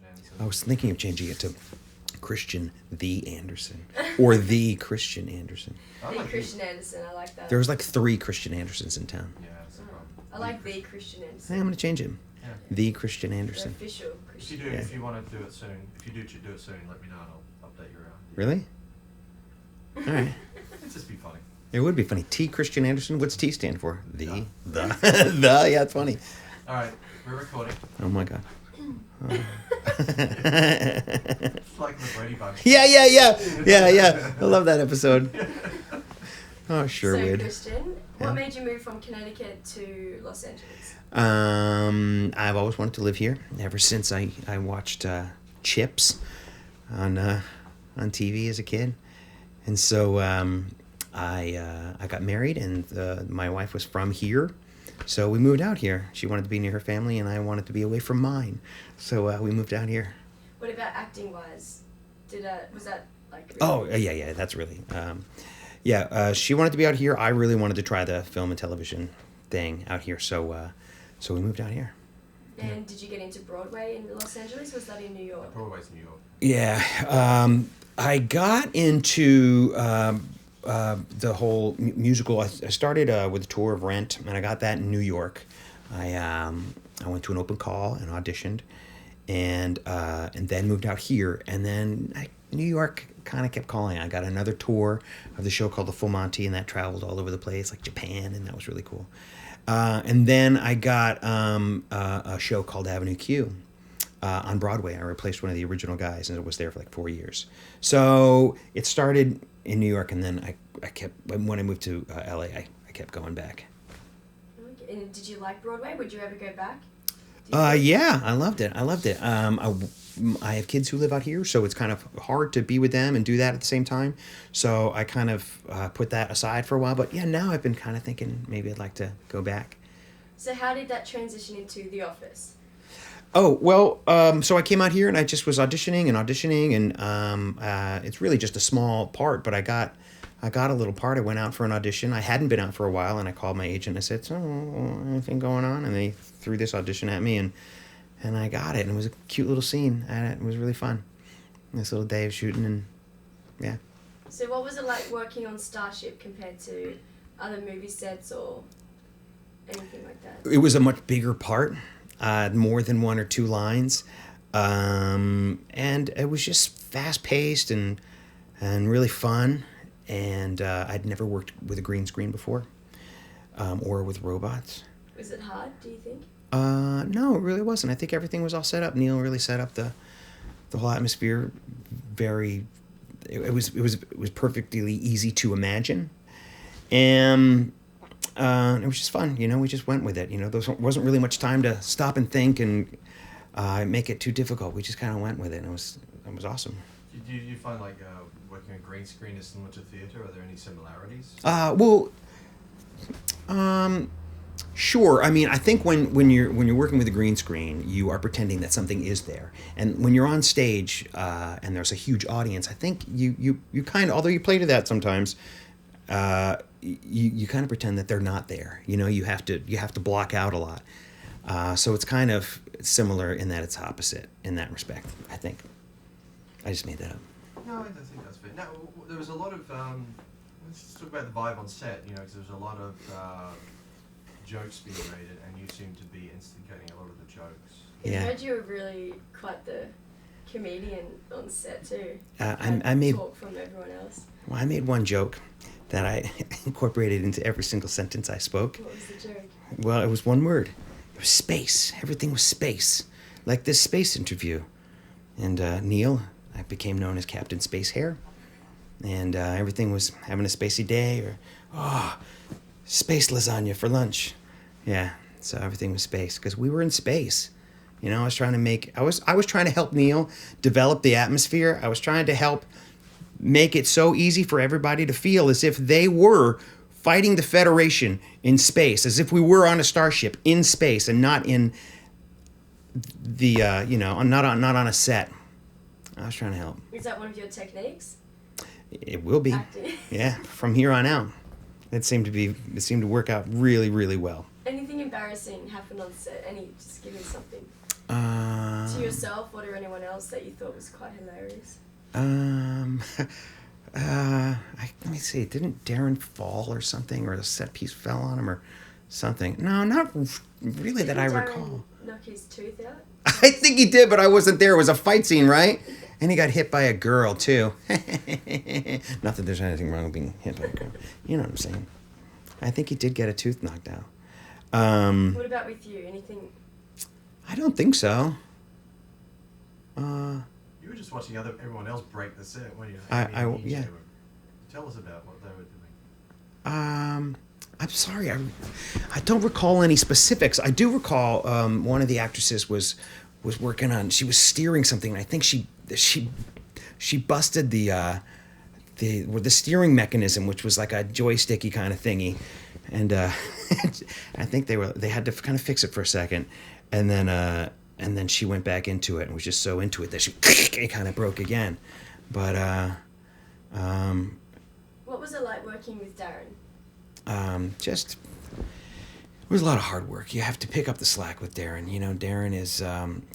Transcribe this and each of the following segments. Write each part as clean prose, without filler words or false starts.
Anderson. I was thinking of changing it to Christian the Anderson or the Christian Anderson. I like Christian Anderson, I like that. There was like 3 Christian Andersons in town. Yeah, that's the problem. I like the Christian Hey, Anderson. I'm gonna change him. Yeah. The Christian The Anderson. official If Christian. you do, Yeah. if you want to do it soon, if you do it soon, let me know and I'll update you around. Really? All right. It'd just be funny. It would be funny. T. Christian Anderson. What's T stand for? The. The. Yeah, it's funny. All right, we're recording. Oh my god. It's like the Brady Bunch. Yeah. I love that episode. Oh, sure So would. Christian, Yeah. what made you move from Connecticut to Los Angeles? I've always wanted to live here ever since I watched Chips on TV as a kid, and so I got married, and my wife was from here, so we moved out here. She wanted to be near her family, and I wanted to be away from mine, so we moved out here. What about acting wise? Was that like? Oh yeah, that's really she wanted to be out here. I really wanted to try the film and television thing out here, so we moved out here. And did you get into Broadway in Los Angeles? Was that in New York? Broadway's New York. Yeah, I got into the whole musical. I started with a tour of Rent, and I got that in New York. I went to an open call and auditioned, and then moved out here. And then New York kind of kept calling. I got another tour of the show called The Full Monty, and that traveled all over the place, like Japan, and that was really cool. And then I got a show called Avenue Q on Broadway. I replaced one of the original guys, and it was there for like 4 years. So it started in New York, and then I kept, when I moved to LA, I kept going back. Okay. And did you like Broadway? Would you ever go back? Yeah, I loved it. I have kids who live out here, so it's kind of hard to be with them and do that at the same time. So I kind of put that aside for a while. But yeah, now I've been kind of thinking maybe I'd like to go back. So how did that transition into The Office? Oh, well, so I came out here and I just was auditioning, and it's really just a small part, but I got a little part. I went out for an audition. I hadn't been out for a while, and I called my agent and I said, "So, anything going on?" And they threw this audition at me, and I got it, and it was a cute little scene, and it was really fun. This little day of shooting, and yeah. So what was it like working on Starship compared to other movie sets or anything like that? It was a much bigger part, more than 1 or 2 lines, and it was just fast-paced and really fun, and I'd never worked with a green screen before, or with robots. Was it hard, do you think? No, it really wasn't. I think everything was all set up. Neil really set up the whole atmosphere it was perfectly easy to imagine. And it was just fun, we just went with it. There wasn't really much time to stop and think and make it too difficult. We just kind of went with it, and it was awesome. Do you find like working on green screen is similar to theatre? Are there any similarities? Sure. I mean, I think when you're working with a green screen, you are pretending that something is there, and when you're on stage and there's a huge audience, I think you kind of, although you play to that sometimes, you kind of pretend that they're not there. You have to block out a lot. So it's kind of similar in that it's opposite in that respect, I think. I just made that up. No, I don't think that's fair. Now, there was a lot of let's just talk about the vibe on set. Because there was a lot of jokes being made, and you seem to be instigating a lot of the jokes. Yeah. I heard you were really quite the comedian on set too. I made talk from everyone else. Well, I made one joke that I incorporated into every single sentence I spoke. What was the joke? Well, it was one word. It was space. Everything was space, like this space interview. And Neil, I became known as Captain Space Hair, and everything was having a spacey day, or space lasagna for lunch. Yeah, so everything was space because we were in space. I was trying to help Neil develop the atmosphere. I was trying to help make it so easy for everybody to feel as if they were fighting the Federation in space, as if we were on a starship in space and not in the not on a set. I was trying to help. Is that one of your techniques? It will be. Acting. Yeah, from here on out. It seemed to work out really, really well. Anything embarrassing happened on set? Just give me something. To yourself or to anyone else that you thought was quite hilarious? Let me see. Didn't Darren fall or something, or a set piece fell on him or something? No, not really that I Didn't recall. Darren knock his tooth out? I think he did, but I wasn't there. It was a fight scene, right? And he got hit by a girl, too. Not that there's anything wrong with being hit by a girl. You know what I'm saying. I think he did get a tooth knocked out. What about with you? Anything? I don't think so. You were just watching everyone else break the set, weren't you? Yeah. Tell us about what they were doing. I'm sorry, I don't recall any specifics. I do recall one of the actresses was working on. She was steering something. And I think she busted the steering mechanism, which was like a joysticky kind of thingy, and I think they had to kind of fix it for a second, and then she went back into it and was just so into it that it kind of broke again. But what was it like working with Darren? It was a lot of hard work. You have to pick up the slack with Darren. You know, Darren is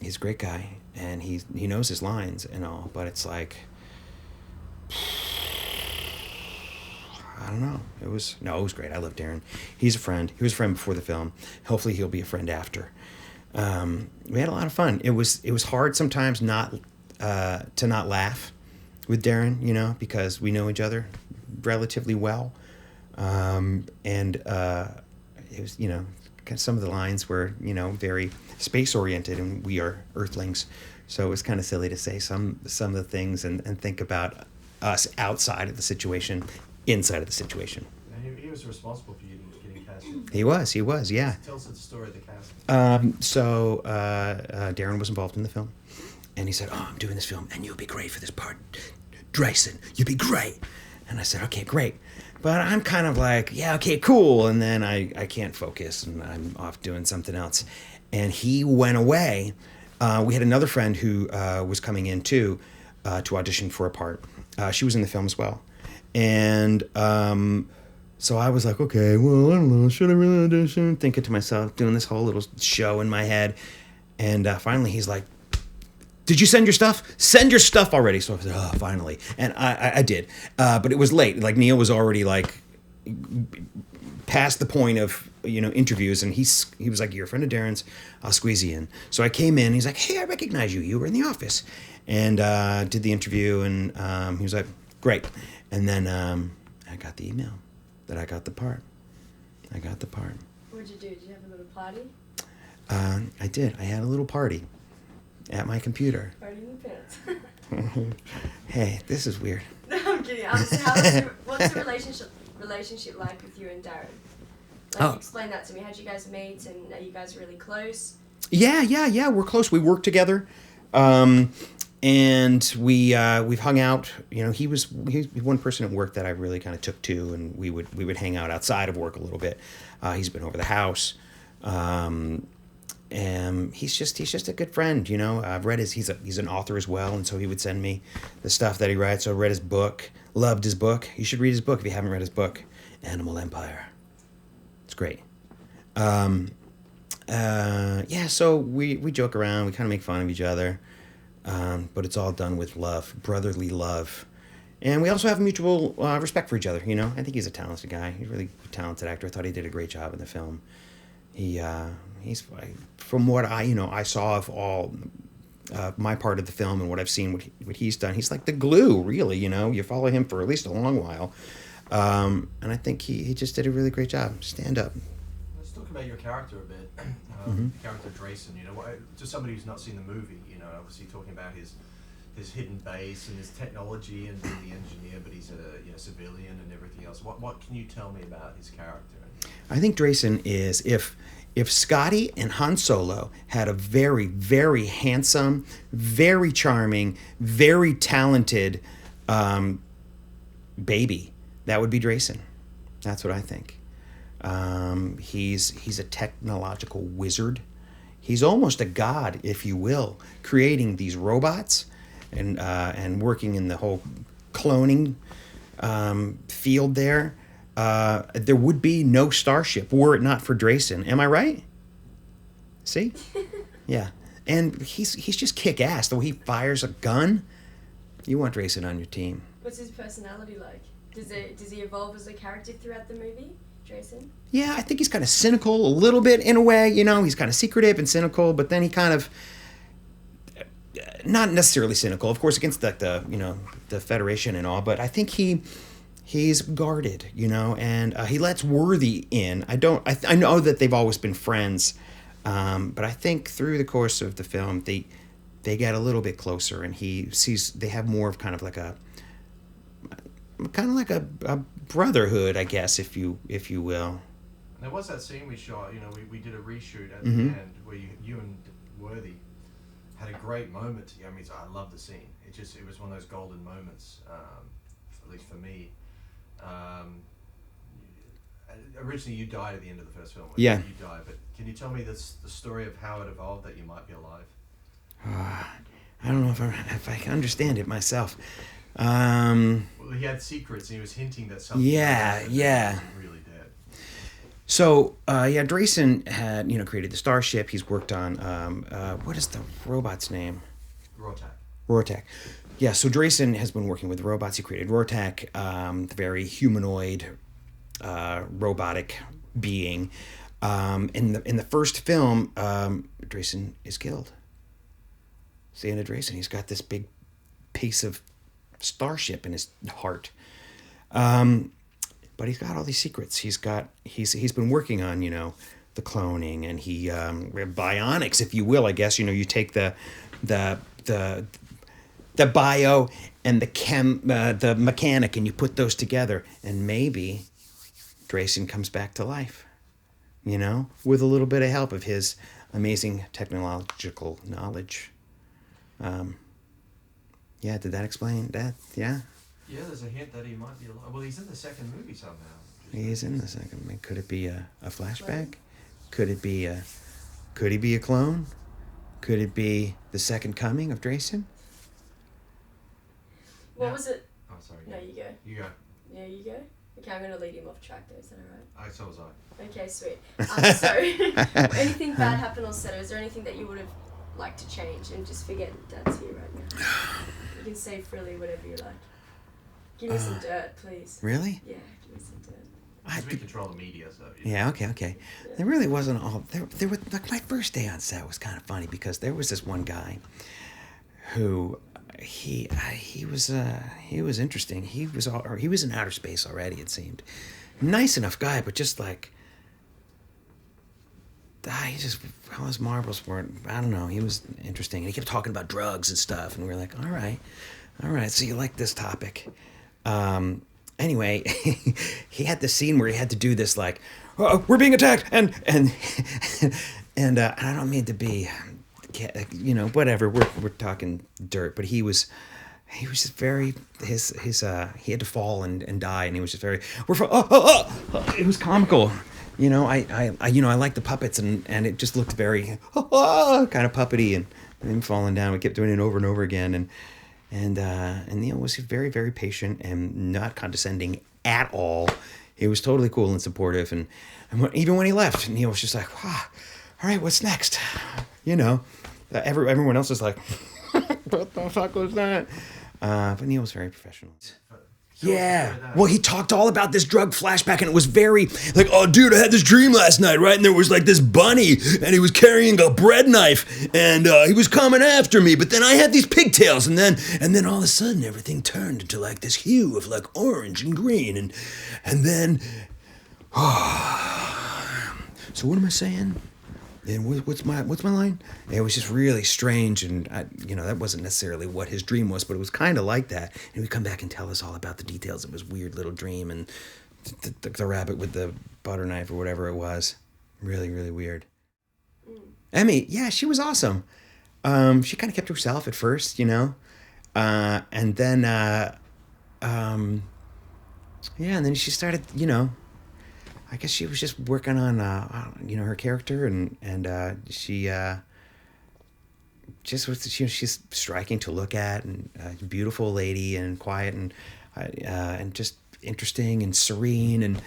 he's a great guy, and he knows his lines and all, but it's like, I don't know. It was great. I love Darren. He's a friend. He was a friend before the film. Hopefully he'll be a friend after. We had a lot of fun. It was hard sometimes to not laugh with Darren, you know, because we know each other relatively well. It was, you know, some of the lines were, you know, very space oriented, and we are Earthlings, so it was kind of silly to say some of the things and think about us outside of the situation, inside of the situation. He was responsible for you getting cast. He was, yeah. Tell us the story of the casting. Darren was involved in the film, and he said, "Oh, I'm doing this film, and you'll be great for this part, Drayson. You'll be great." And I said, "Okay, great." But I'm kind of like, yeah, okay, cool. And then I can't focus, and I'm off doing something else. And he went away. We had another friend who was coming in, too, to audition for a part. She was in the film as well. And so I was like, okay, well, I don't know, should I really audition? Thinking to myself, doing this whole little show in my head. And finally he's like, "Did you send your stuff? Send your stuff already." So I said, "Oh, finally." And I did. But it was late. Like, Neil was already, like, past the point of, you know, interviews. And he was like, "You're a friend of Darren's. I'll squeeze you in." So I came in. He's like, "Hey, I recognize you. You were in the office." And did the interview. And he was like, "Great." And then I got the email that I got the part. What did you do? Did you have a little party? I did. I had a little party at my computer. Party in the pants. Hey, this is weird. No, I'm kidding. What's the relationship like with you and Darren? Like, explain that to me. How'd you guys meet, and are you guys really close? Yeah. We're close. We work together, and we've hung out. You know, he's one person at work that I really kind of took to, and we would hang out outside of work a little bit. He's been over the house. And he's just a good friend, you know. I've read he's an author as well, and so he would send me the stuff that he writes. So I read his book, loved his book. You should read his book if you haven't read his book, Animal Empire. It's great. So we joke around, we kind of make fun of each other, but it's all done with love, brotherly love. And we also have mutual respect for each other, you know. I think he's a talented guy. He's a really talented actor. I thought he did a great job in the film. He's, from what I saw of all my part of the film and what I've seen, what he's done, he's like the glue, really, you know. You follow him for at least a long while. And I think he just did a really great job. Stand up. Let's talk about your character a bit. The character Drayson, you know, to somebody who's not seen the movie, you know, obviously talking about his hidden base and his technology and being the engineer, but he's a civilian and everything else. What can you tell me about his character? I think Drayson is, if Scotty and Han Solo had a very, very handsome, very charming, very talented baby, that would be Drayson. That's what I think. He's a technological wizard. He's almost a god, if you will, creating these robots and working in the whole cloning field there. There would be no Starship were it not for Drayson. Am I right? See? Yeah. and he's just kick ass. The way he fires a gun, you want Drayson on your team. What's his personality like? Does he evolve as a character throughout the movie, Drayson? Yeah, I think he's kind of cynical a little bit in a way. You know, he's kind of secretive and cynical, but then he kind of not necessarily cynical, of course, against the you know, the Federation and all, but I think he's guarded, you know, and he lets Worthy in. I know that they've always been friends, but I think through the course of the film they get a little bit closer, and he sees they have more of kind of like a brotherhood, I guess, if you will. There was that scene we shot. You know, we did a reshoot at Mm-hmm. the end where you and Worthy had a great moment together. I mean, I love the scene. It was one of those golden moments, at least for me. Originally, you died at the end of the first film. Yeah. You died, but can you tell me the story of how it evolved that you might be alive? I don't know if I can understand it myself. Well, he had secrets, and he was hinting that something. Yeah. wasn't really dead. So, Drayson had, you know, created the Starship. He's worked on, what is the robot's name? Rortak. Yeah, so Drayson has been working with robots. He created Rortak, the very humanoid, robotic being. In the first film, Drayson is killed. It's the end of Drayson. He's got this big piece of Starship in his heart. But he's got all these secrets. He's been working on, you know, the cloning, and he bionics, if you will, I guess. You know, you take the bio and the mechanic, and you put those together, and maybe Drayson comes back to life, you know, with a little bit of help of his amazing technological knowledge. Yeah, did that explain that? Yeah. Yeah, there's a hint that he might be alive. Well, he's in the second movie somehow. He is in the second. I mean, could it be a flashback? Could he be a clone? Could it be the second coming of Drayson? What was it? Oh, sorry. No, you go. You go. Yeah, you go. Okay, I'm going to lead him off track though, is that alright? So was I. Okay, sweet. So, anything bad happened on set, or is there anything that you would have liked to change and just forget Dad's here right now? You can say freely whatever you like. Give me some dirt, please. Really? Yeah, give me some dirt. Because we control the media, so. You know. Yeah, okay. Yeah. There really wasn't all... There were, like, my first day on set was kind of funny because there was this one guy who... He was interesting. He was in outer space already, it seemed. Nice enough guy, but just like... he just... All his marbles weren't... I don't know. He was interesting. And he kept talking about drugs and stuff. And we were like, all right. So you like this topic. Anyway, he had this scene where he had to do this like, oh, we're being attacked, and I don't mean to be, you know, whatever. We're talking dirt, but he was just very he had to fall and die, and he was just very it was comical. You know, I like the puppets, and it just looked very kind of puppety, and him falling down. We kept doing it over and over again, and Neil was very, very patient and not condescending at all. He was totally cool and supportive, and even when he left, Neil was just like, all right, what's next? You know, everyone else was like, what the fuck was that? But Neil was very professional. Yeah. Well, he talked all about this drug flashback, and it was very like, oh, dude, I had this dream last night, right? And there was like this bunny, and he was carrying a bread knife, and he was coming after me. But then I had these pigtails, and then all of a sudden, everything turned into like this hue of like orange and green, and then, so what am I saying? And what's my line? It was just really strange, and that wasn't necessarily what his dream was, but it was kind of like that. And he'd come back and tell us all about the details of his weird little dream, and the rabbit with the butter knife or whatever it was. Really, really weird. Emmy, yeah, she was awesome. She kind of kept to herself at first, you know, and then and then she started, you know. I guess she was just working on, her character, and she just was. She's striking to look at, and a beautiful lady, and quiet, and just interesting and serene,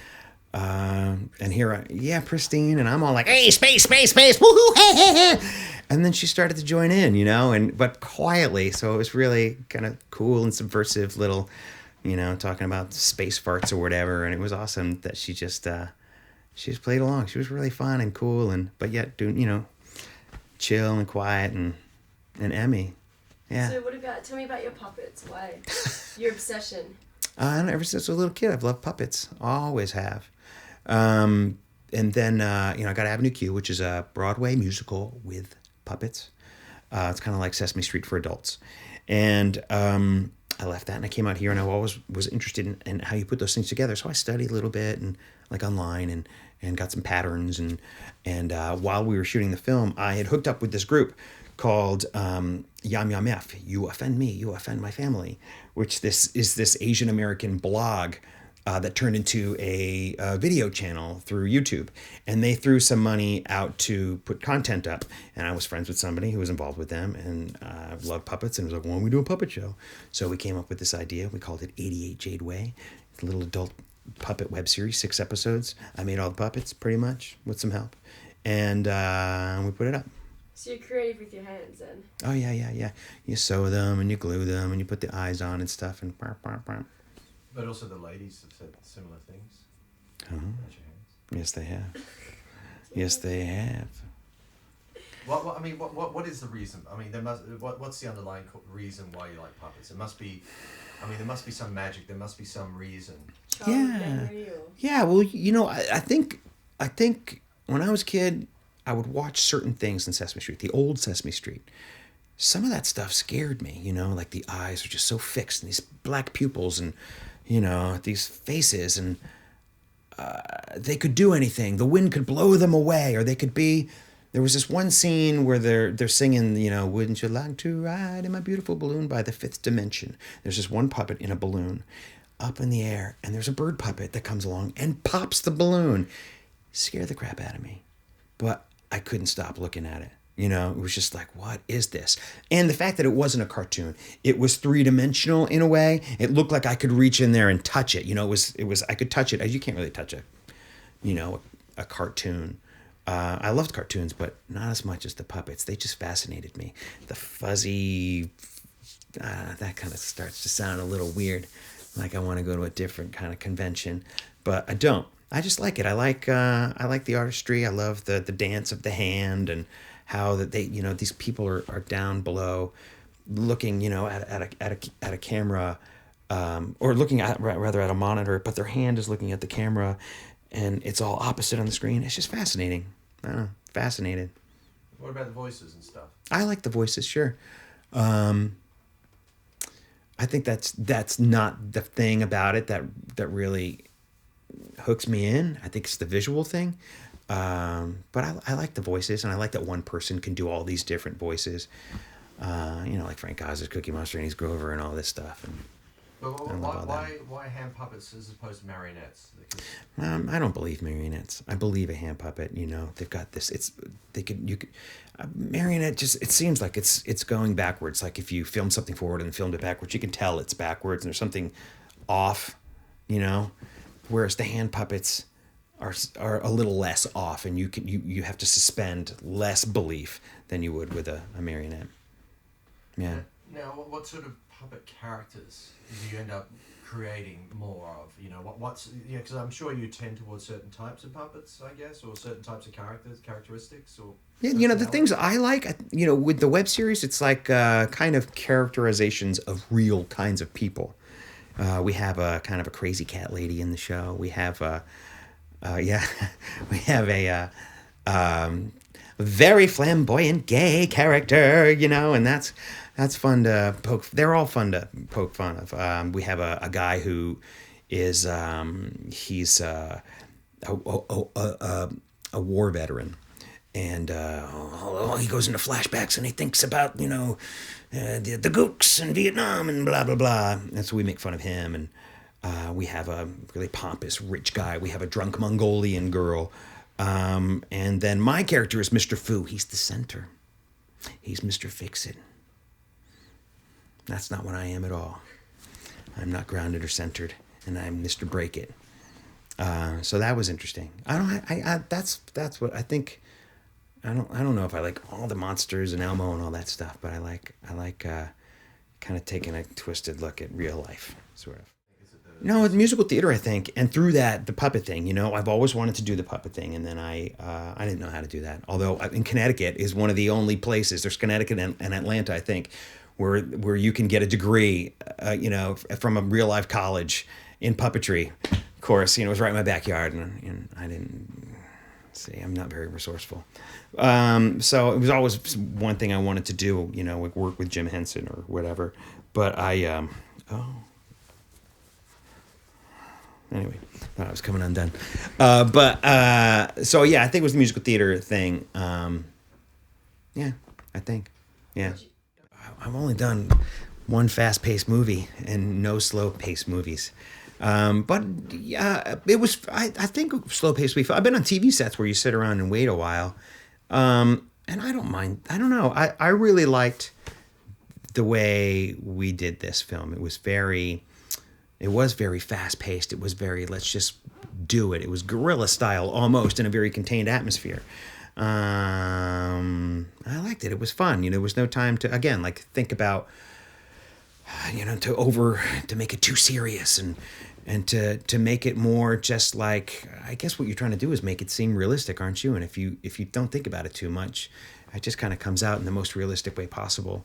And here pristine, and I'm all like, hey, space, woohoo, hey, hey, hey. And then she started to join in, but quietly. So it was really kind of cool and subversive little, talking about space farts or whatever. And it was awesome that she just played along. She was really fun and cool, but yet doing, chill and quiet and Emmy. Yeah. So tell me about your puppets. Why? Your obsession. Ever since I was a little kid, I've loved puppets. Always have. And then, I got Avenue Q, which is a Broadway musical with puppets. It's kind of like Sesame Street for adults. And I left that and I came out here, and I always was interested in how you put those things together. So I studied a little bit and like online and got some patterns. And while we were shooting the film, I had hooked up with this group called Yam Yam F, You Offend Me, You Offend My Family, which is this Asian American blog that turned into a video channel through YouTube. And they threw some money out to put content up. And I was friends with somebody who was involved with them and loved puppets and was like, why don't we do a puppet show? So we came up with this idea. We called it 88 Jade Way. It's a little adult puppet web series, 6 episodes. I made all the puppets pretty much with some help. And we put it up. So you're creative with your hands then? Oh, yeah. You sew them and you glue them and you put the eyes on and stuff and But also the ladies have said similar things. Uh-huh. Raise your hands. Yes, they have. Yes, they have. What is the reason? I mean, what's the underlying reason why you like puppets? There must be some magic. There must be some reason. Yeah. Well, I think when I was a kid, I would watch certain things in Sesame Street, the old Sesame Street. Some of that stuff scared me, like the eyes are just so fixed and these black pupils and, these faces, and they could do anything. The wind could blow them away, or they could be. There was this one scene where they're singing, wouldn't you like to ride in my beautiful balloon by the fifth dimension? There's this one puppet in a balloon up in the air, and there's a bird puppet that comes along and pops the balloon. Scared the crap out of me. But I couldn't stop looking at it. It was just like, what is this? And the fact that it wasn't a cartoon, it was 3-dimensional in a way. It looked like I could reach in there and touch it. It was I could touch it. You can't really touch a cartoon. I loved cartoons, but not as much as the puppets. They just fascinated me. The fuzzy, that kind of starts to sound a little weird. Like I want to go to a different kind of convention, but I don't. I just like it. I like the artistry. I love the dance of the hand and how that they, these people are down below, looking, at a camera, or looking at a monitor, but their hand is looking at the camera, and it's all opposite on the screen. It's just fascinating. I don't know, fascinated. What about the voices and stuff? I like the voices, sure. I think that's not the thing about it that really hooks me in. I think it's the visual thing. But I like the voices, and I like that one person can do all these different voices. Like Frank Oz's Cookie Monster and he's Grover and all this stuff. But why hand puppets as opposed to marionettes? I don't believe marionettes. I believe a hand puppet. They've got this. Marionette just, it seems like it's going backwards. Like if you film something forward and filmed it backwards, you can tell it's backwards and there's something off. Whereas the hand puppets are a little less off, and you have to suspend less belief than you would with a marionette. Yeah. Now, what sort of puppet characters do you end up creating more of? Because I'm sure you tend towards certain types of puppets, I guess, or certain types of characteristics, or. Yeah, the things I like, with the web series, it's like kind of characterizations of real kinds of people. We have a kind of a crazy cat lady in the show. We have we have a very flamboyant gay character, and that's fun to poke. They're all fun to poke fun of. We have a guy who is he's a war veteran, and he goes into flashbacks and he thinks about the gooks in Vietnam and blah blah blah. And so we make fun of him. And we have a really pompous rich guy. We have a drunk Mongolian girl. And then my character is Mr. Fu. He's the center. He's Mr. Fix-It. That's not what I am at all. I'm not grounded or centered, and I'm Mr. Break-It. So that was interesting. That's what I think. I don't know if I like all the monsters and Elmo and all that stuff, but I like kind of taking a twisted look at real life, sort of. No, it's musical theater, I think, and through that, the puppet thing. You know, I've always wanted to do the puppet thing, and then I didn't know how to do that. Although in Connecticut is one of the only places. There's Connecticut and Atlanta, I think, where you can get a degree, from a real life college in puppetry. Of course, it was right in my backyard, and I didn't see. I'm not very resourceful, so it was always one thing I wanted to do. Like work with Jim Henson or whatever. But Anyway, thought I was coming undone. So yeah, I think it was the musical theater thing. Yeah, I think. Yeah. I've only done one fast-paced movie and no slow-paced movies. But yeah, it was, I think slow-paced would be fun. I've been on TV sets where you sit around and wait a while. And I don't mind. I don't know. I really liked the way we did this film. It was very fast-paced. It was very, let's just do it. It was guerrilla style almost in a very contained atmosphere. I liked it. It was fun. There was no time to, again, like think about, to make it too serious and to make it more just like, I guess what you're trying to do is make it seem realistic, aren't you? And if you don't think about it too much, it just kind of comes out in the most realistic way possible.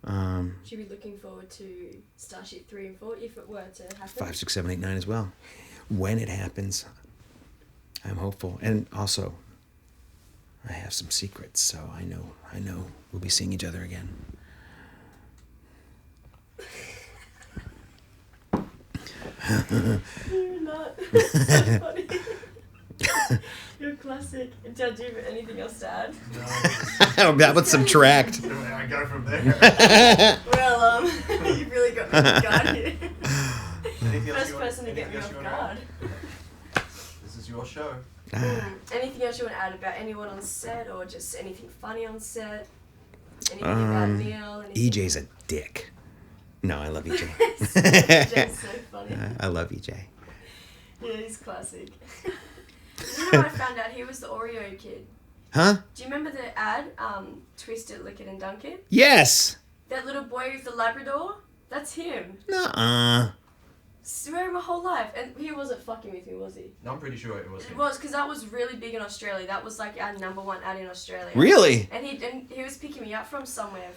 Should be looking forward to Starship 3 and 4 if it were to happen. 5, 6, 7, 8, 9 as well. When it happens, I'm hopeful. And also, I have some secrets, so I know we'll be seeing each other again. You're not. That's funny. You're classic. Do you have anything else to add? No. That would subtract. I go from there. Well, you've really got me off guard here. Anything else First person to get me off guard. This is your show. Anything else you want to add about anyone on set, or just anything funny on set? Anything about Neil? EJ's a dick. No, I love EJ. EJ's so funny. I love EJ. Yeah, he's classic. You know, I found out he was the Oreo kid. Huh? Do you remember the ad, Twist It, Lick It and Dunk It? Yes. That little boy with the Labrador? That's him. Nuh-uh. Swear my whole life. And he wasn't fucking with me, was he? No, I'm pretty sure it was him. It was, because that was really big in Australia. That was like our #1 ad in Australia. Really? And he was picking me up from somewhere,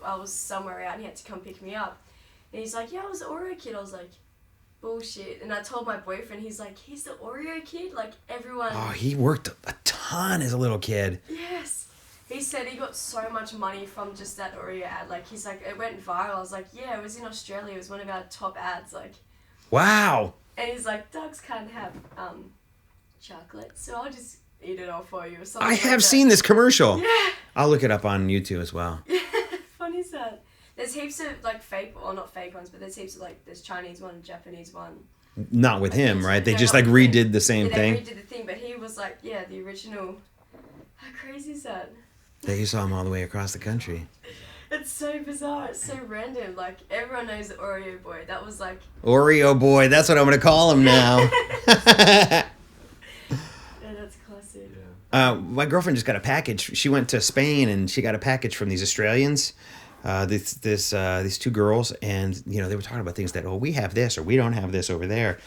I was somewhere out and he had to come pick me up. And he's like, yeah, I was the Oreo kid. I was like, bullshit. And I told my boyfriend, he's like, he's the Oreo kid? Like, everyone... Oh, he worked a ton as a little kid. Yes. He said he got so much money from just that Oreo ad. Like, he's like, it went viral. I was like, yeah, it was in Australia. It was one of our top ads. Like... Wow. And he's like, dogs can't have chocolate, so I'll just eat it all for you or something. I have seen this commercial. Yeah. I'll look it up on YouTube as well. Yeah, funny is that. There's heaps of like fake, or not fake ones, but there's heaps of like, there's Chinese one, Japanese one. Not with him, right? They No, just not like with him. redid the same Yeah, thing. They redid the thing, but he was like, yeah, the original. How crazy is that? That you saw him all the way across the country. It's so bizarre. It's so random. Like, everyone knows the Oreo boy. That was like... Oreo boy, that's what I'm going to call him now. Yeah, that's classic. Yeah. My girlfriend just got a package. She went to Spain and she got a package from these Australians. These two girls, and they were talking about things that, we have this or we don't have this over there.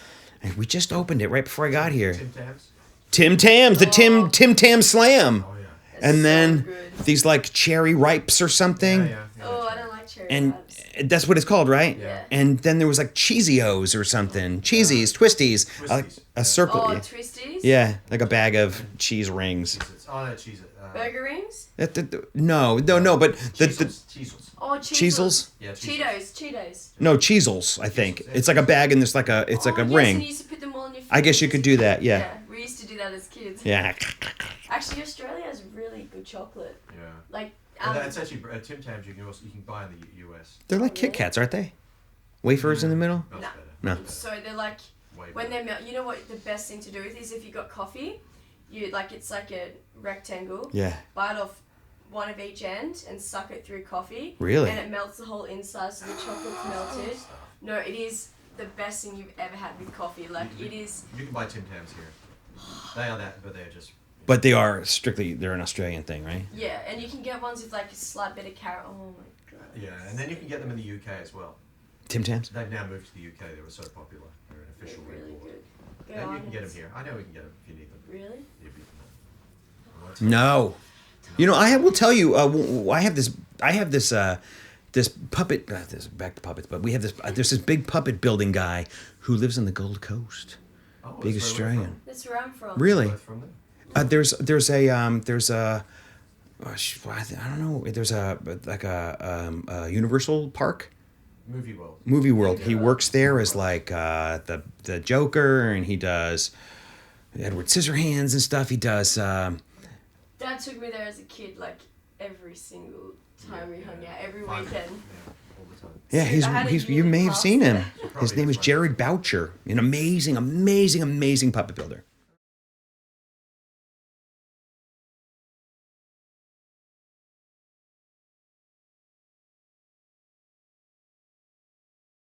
And we just opened it right before I got here. Tim Tams? Tim Tams, the Tim Tam Slam. Oh, yeah. It's And so then good. these like cherry ripes or something. Yeah. Oh, I don't like cherry And pipes. that's what it's called, right? Yeah. And then there was like Cheesios or something. Cheesies, Twisties. Like Twisties, a yeah. circle. Oh, Yeah. Twisties? Yeah, like a bag of cheese rings. Cheez-Its. Oh, no, cheese it. Burger rings? No, but Cheezels. Oh, Cheezels? Yeah, Cheetos. No, Cheezels, I think. Cheezels, yeah. It's like a bag and there's like a Yes, ring. and you used to put them all in your I guess you fingers. could do that, yeah. We used to do that as kids. Yeah. Actually, Australia has really good chocolate. Yeah. Like, And that's actually Tim Tams. You can buy in the US. They're like Kit Kats, aren't they? Wafers in the middle? Smells No. better. No. So they're like, Way when better. they're you know what the best thing to do with is if you got coffee, it's like a rectangle. Yeah. Bite off one of each end and suck it through coffee. Really? And it melts the whole inside, so the chocolate's melted. No, it is the best thing you've ever had with coffee. Like it is. You can buy Tim Tams here. They are that, but they're just. But they're an Australian thing, right? Yeah, and you can get ones with like a slight bit of carrot. Oh my god. Yeah, and then you can get them in the UK as well. Tim Tams? They've now moved to the UK. They were so popular. They're an official They're really import. good. And you can get them here. I know we can get them if you need them. Really? You'd be- No. You know, I will tell you. I have this this puppet. This back to puppets, but we have this. There's this big puppet building guy who lives on the Gold Coast. Oh, Big that's where we're Australian. That's where I'm from. Really? Both from there. There's a I don't know. There's a Universal Park. Movie World. Movie World. He works there as like the Joker, and he does Edward Scissorhands and stuff. He does. Dad took me there as a kid, like every single time we hung out, every Fun. weekend. Yeah, all the time. Yeah, I had a he's you unit may have pass seen him. there. His name is Jared Boucher, an amazing puppet builder.